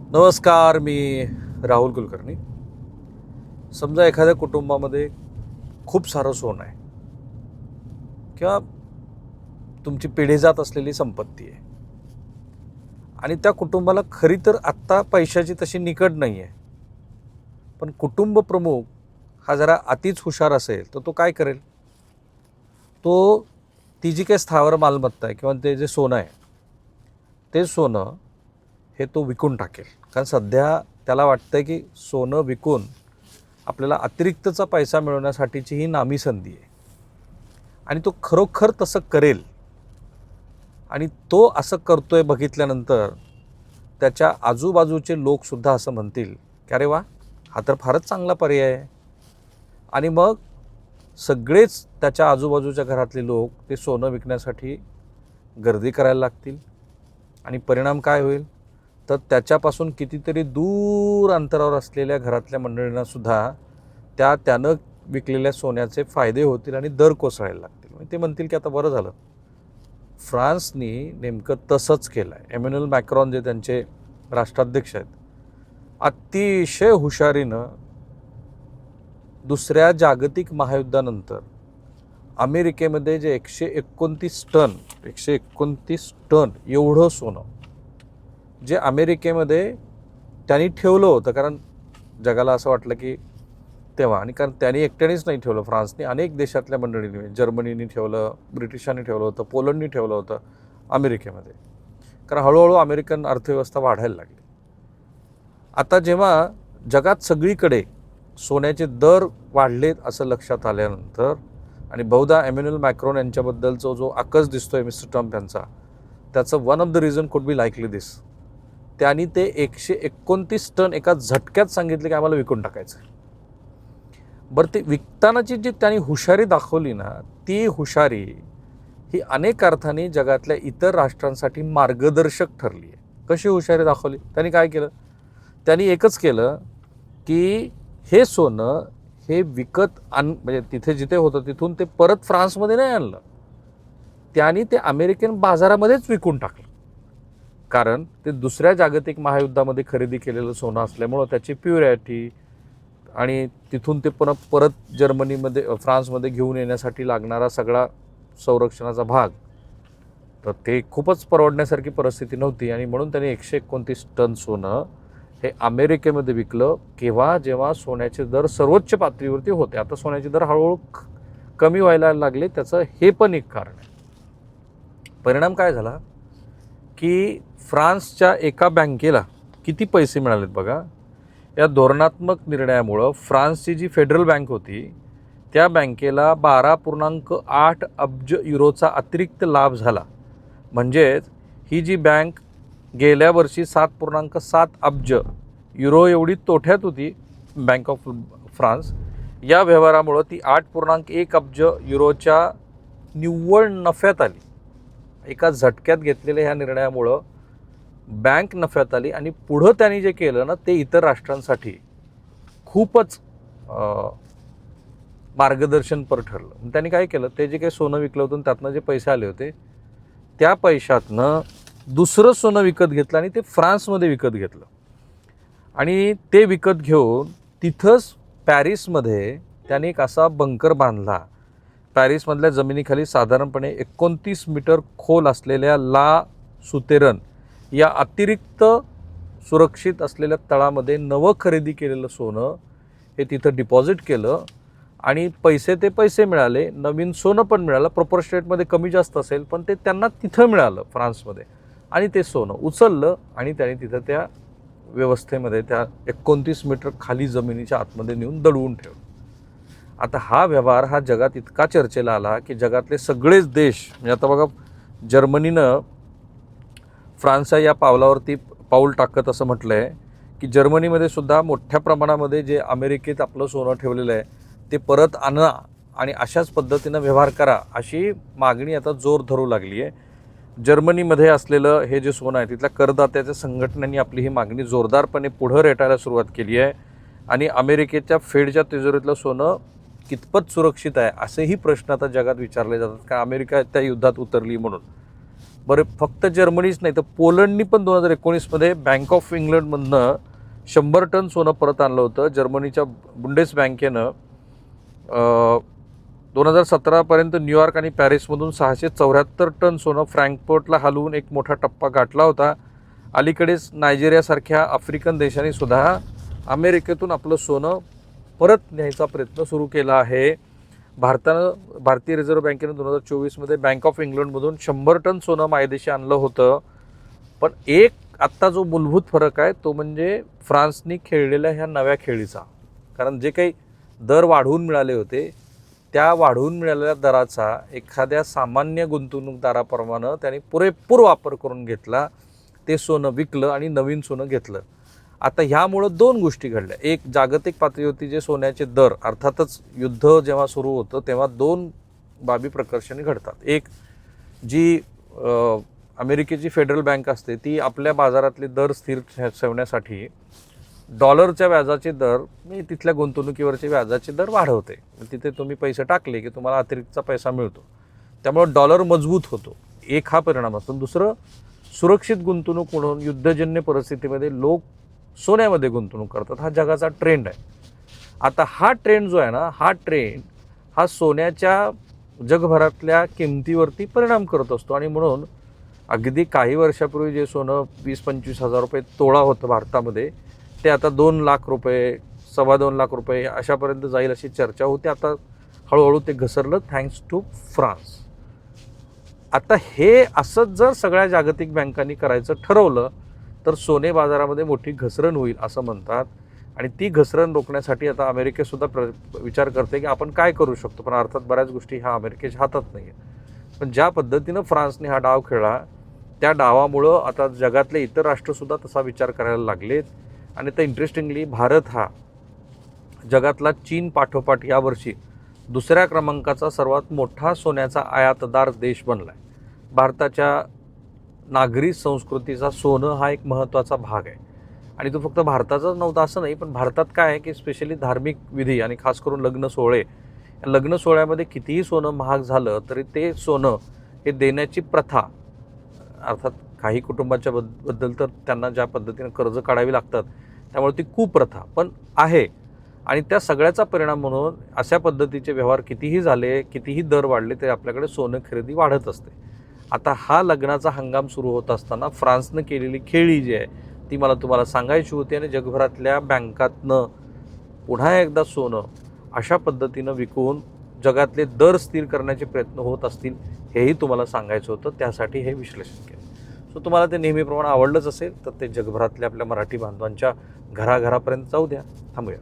नमस्कार. मी राहुल कुलकर्णी. समजा एखाद्या कुटुंबामध्ये खूप सारं सोनं आहे किंवा तुमची पिढी जात असलेली संपत्ती आहे आणि त्या कुटुंबाला खरी तर आत्ता पैशाची तशी निकड नाही आहे, पण कुटुंब प्रमुख हा जरा अतिच हुशार असेल तर तो काय करेल? तो ती जी काही स्थावर मालमत्ता आहे किंवा ते जे सोनं आहे ते सोनं हे तो विकून टाकेल. कारण सध्या त्याला वाटतं की सोनं विकून आपल्याला अतिरिक्तचा पैसा मिळवण्यासाठीची ही नामी संधी आहे आणि तो खरोखर तसं करेल. आणि तो असं करतोय बघितल्यानंतर त्याच्या आजूबाजूचे लोकसुद्धा असं म्हणतील की अरे वा, हा तर फारच चांगला पर्याय आहे. आणि मग सगळेच त्याच्या आजूबाजूच्या घरातले लोक ते सोनं विकण्यासाठी गर्दी करायला लागतील. आणि परिणाम काय होईल तर त्याच्यापासून कितीतरी दूर अंतरावर असलेल्या घरातल्या मंडळींनासुद्धा त्यानं विकलेल्या सोन्याचे फायदे होतील आणि दर कोसळायला लागतील. ते म्हणतील की आता बरं झालं, फ्रान्सनी नेमकं तसंच केलं आहे. एमॅन्युएल मॅक्रॉन जे त्यांचे राष्ट्राध्यक्ष आहेत, अतिशय हुशारीनं दुसऱ्या जागतिक महायुद्धानंतर अमेरिकेमध्ये जे 129 टन एवढं सोनं जे अमेरिकेमध्ये त्यांनी ठेवलं होतं. कारण जगाला असं वाटलं की तेव्हा, आणि कारण त्यांनी एकट्यानेच नाही ठेवलं, फ्रान्सने अनेक देशातल्या मंडळींनी, जर्मनीने ठेवलं, ब्रिटिशांनी ठेवलं होतं, पोलंडनी ठेवलं होतं अमेरिकेमध्ये. कारण हळूहळू अमेरिकन अर्थव्यवस्था वाढायला लागली. आता जेव्हा जगात सगळीकडे सोन्याचे दर वाढलेत असं लक्षात आल्यानंतर आणि बहुधा एमॅन्युएल मॅक्रॉन यांच्याबद्दलचा जो आकस दिसतोय मिस्टर ट्रम्प यांचा, त्याचं one of the reason could be likely दिस. त्यांनी ते 129 टन एका झटक्यात सांगितले की आम्हाला विकून टाकायचं. बरं, ते विकतानाची जी त्यांनी हुशारी दाखवली ना, ती हुशारी ही अनेक अर्थाने जगातल्या इतर राष्ट्रांसाठी मार्गदर्शक ठरली आहे. कशी हुशारी दाखवली? त्यांनी काय केलं? त्यांनी एकच केलं की हे सोनं हे विकत म्हणजे तिथे जिथे होतं तिथून ते परत फ्रान्समध्ये नाही आणलं, त्यांनी ते अमेरिकन बाजारामध्येच विकून टाकलं. कारण ते दुसऱ्या जागतिक महायुद्धामध्ये खरेदी केलेलं सोनं असल्यामुळं त्याची प्युरिटी आणि तिथून ते परत जर्मनीमध्ये फ्रान्समध्ये घेऊन येण्यासाठी लागणारा सगळा संरक्षणाचा भाग, तर ते खूपच परवडण्यासारखी परिस्थिती नव्हती. आणि म्हणून त्यांनी 129 टन सोनं हे अमेरिकेमध्ये विकलं. केव्हा? जेव्हा सोन्याचे दर सर्वोच्च पातळीवरती होते. आता सोन्याचे दर हळूहळू कमी व्हायला लागले. त्याचं हे पण एक कारण आहे. परिणाम काय झाला की फ्रान्सच्या एका बँकेला किती पैसे मिळालेत बघा. या धोरणात्मक निर्णयामुळं फ्रान्सची जी फेडरल बँक होती त्या बँकेला 12.8 अब्ज युरोचा अतिरिक्त लाभ झाला. म्हणजेच ही जी बँक गेल्या वर्षी 7.7 अब्ज युरो एवढी तोट्यात होती, बँक ऑफ फ्रान्स, या व्यवहारामुळं ती 8.1 अब्ज युरोच्या निव्वळ नफ्यात आली. एका झटक्यात घेतलेल्या ह्या निर्णयामुळं बँक नफ्यात आली. आणि पुढं त्यांनी जे केलं ना, ते इतर राष्ट्रांसाठी खूपच मार्गदर्शनपर ठरलं. त्यांनी काय केलं, ते जे काही सोनं विकलं होतं त्यातनं जे पैसे आले होते त्या पैशातनं दुसरं सोनं विकत घेतलं आणि ते फ्रान्समध्ये विकत घेतलं. आणि ते विकत घेऊन तिथंच पॅरिसमध्ये त्याने एक असा बंकर बांधला. पॅरिसमधल्या जमिनीखाली साधारणपणे 29 मीटर खोल असलेल्या ला सुतेरन या अतिरिक्त सुरक्षित असलेल्या तळामध्ये नवं खरेदी केलेलं सोनं हे तिथं डिपॉझिट केलं. आणि पैसे मिळाले, नवीन सोनं पण मिळालं. प्रोपोर्शनेटमध्ये कमी जास्त असेल पण ते त्यांना तिथं मिळालं फ्रान्समध्ये. आणि ते सोनं उचललं आणि त्याने तिथं त्या व्यवस्थेमध्ये त्या 29 मीटर खाली जमिनीच्या आतमध्ये नेऊन दडवून ठेवलं. आता हा व्यवहार हा जगात इतका चर्चेला आला की जगातले सगळेच देश, म्हणजे आता बघा, जर्मनीनं फ्रान्सच्या या पावलावरती पाऊल टाकत असं म्हटलं आहे की जर्मनीमध्ये सुद्धा मोठ्या प्रमाणामध्ये जे अमेरिकेत आपलं सोनं ठेवलेलं आहे ते परत आणा आणि अशाच पद्धतीनं व्यवहार करा, अशी मागणी आता जोर धरू लागली आहे. जर्मनीमध्ये असलेलं हे जे सोनं आहे तिथल्या करदात्याच्या संघटनांनी आपली ही मागणी जोरदारपणे पुढं रेटायला सुरुवात केली आहे. आणि अमेरिकेच्या फेडच्या तिजोरीतलं सोनं कितपत सुरक्षित आहे असेही प्रश्न आता जगात विचारले जातात, कारण अमेरिका त्या युद्धात उतरली म्हणून. बरं, फक्त जर्मनीच नाही तर पोलंडनी पण 2019मध्ये बँक ऑफ इंग्लंडमधनं 100 टन सोनं परत आणलं होतं. जर्मनीच्या बुंडेस बँकेनं 2017पर्यंत न्यूयॉर्क आणि पॅरिसमधून 674 टन सोनं फ्रँकफर्टला हलवून एक मोठा टप्पा गाठला होता. अलीकडेच नायजेरियासारख्या आफ्रिकन देशांनी सुद्धा अमेरिकेतून आपलं सोनं परत न्यायचा प्रयत्न सुरू केला आहे. भारतीय रिझर्व्ह बँकेनं 2024मध्ये बँक ऑफ इंग्लंडमधून 100 टन सोनं मायदेशी आणलं होतं. पण एक आत्ता जो मूलभूत फरक आहे तो म्हणजे फ्रान्सनी खेळलेल्या ह्या नव्या खेळीचा. कारण जे काही दर वाढवून मिळाले होते त्या वाढवून मिळालेल्या दराचा एखाद्या सामान्य गुंतवणूकदाराप्रमाणे त्यांनी पुरेपूर वापर करून घेतला. ते सोनं विकलं आणि नवीन सोनं घेतलं. आता ह्यामुळं दोन गोष्टी घडल्या. एक, जागतिक पातळीवरती जे सोन्याचे दर, अर्थातच युद्ध जेव्हा सुरू होतं तेव्हा दोन बाबी प्रकर्षाने घडतात. एक, जी अमेरिकेची फेडरल बँक असते ती आपल्या बाजारातले दर स्थिर ठेवण्यासाठी डॉलरच्या व्याजाचे दर, तिथल्या गुंतवणुकीवरचे व्याजाचे दर वाढवते. तिथे तुम्ही पैसे टाकले की तुम्हाला अतिरिक्तचा पैसा मिळतो, त्यामुळे डॉलर मजबूत होतो. एक हा परिणाम असतो. दुसरं, सुरक्षित गुंतवणूक म्हणून युद्धजन्य परिस्थितीमध्ये लोक सोन्यामध्ये गुंतवणूक करतात. हा जगाचा ट्रेंड आहे. आता हा ट्रेंड जो आहे ना, हा सोन्याच्या जगभरातल्या किमतीवरती परिणाम करत असतो. आणि म्हणून अगदी काही वर्षापूर्वी जे सोनं 20-25 हजार रुपये तोळा होतं भारतामध्ये, ते आता 2 लाख रुपये, 2.25 लाख रुपये अशापर्यंत जाईल अशी चर्चा होती. आता हळूहळू ते घसरलं थँक्स टू फ्रान्स. आता हे असंच जर सगळ्या जागतिक बँकांनी करायचं ठरवलं तर सोने बाजारामध्ये मोठी घसरण होईल असं म्हणतात. आणि ती घसरण रोखण्यासाठी आता अमेरिकेसुद्धा विचार करते की आपण काय करू शकतो. पण अर्थात बऱ्याच गोष्टी ह्या अमेरिकेच्या हातात नाही आहेत. पण ज्या पद्धतीनं फ्रान्सने हा डाव खेळला त्या डावामुळं आता जगातले इतर राष्ट्रसुद्धा तसा विचार करायला लागलेत. आणि तर इंटरेस्टिंगली भारत हा जगातला चीन पाठोपाठ यावर्षी 2ऱ्या क्रमांकाचा सर्वात मोठा सोन्याचा आयातदार देश बनला आहे. भारताच्या नागरी संस्कृतीचा सोनं हा एक महत्त्वाचा भाग आहे. आणि तो फक्त भारताचाच नव्हता असं नाही, पण भारतात काय आहे की स्पेशली धार्मिक विधी आणि खास करून लग्न सोहळ्यामध्ये कितीही सोनं महाग झालं तरी ते सोनं हे देण्याची प्रथा, अर्थात काही कुटुंबाच्या बद्दल तर त्यांना ज्या पद्धतीने कर्ज काढावी लागतात त्यामुळे ती कुप्रथा पण आहे. आणि त्या सगळ्याचा परिणाम म्हणून अशा पद्धतीचे व्यवहार कितीही झाले, कितीही दर वाढले तरी आपल्याकडे सोनं खरेदी वाढत असते. आता हा लग्नाचा हंगाम सुरू होत असताना फ्रान्सनं केलेली खेळी जी आहे ती मला तुम्हाला सांगायची होती. आणि जगभरातल्या बँकातनं पुन्हा एकदा सोनं अशा पद्धतीनं विकून जगातले दर स्थिर करण्याचे प्रयत्न होत असतील हेही तुम्हाला सांगायचं होतं. त्यासाठी हे विश्लेषण केलं. सो तुम्हाला ते नेहमीप्रमाणे आवडलंच असेल तर ते जगभरातल्या आपल्या मराठी बांधवांच्या घराघरापर्यंत जाऊ द्या. थांबूया.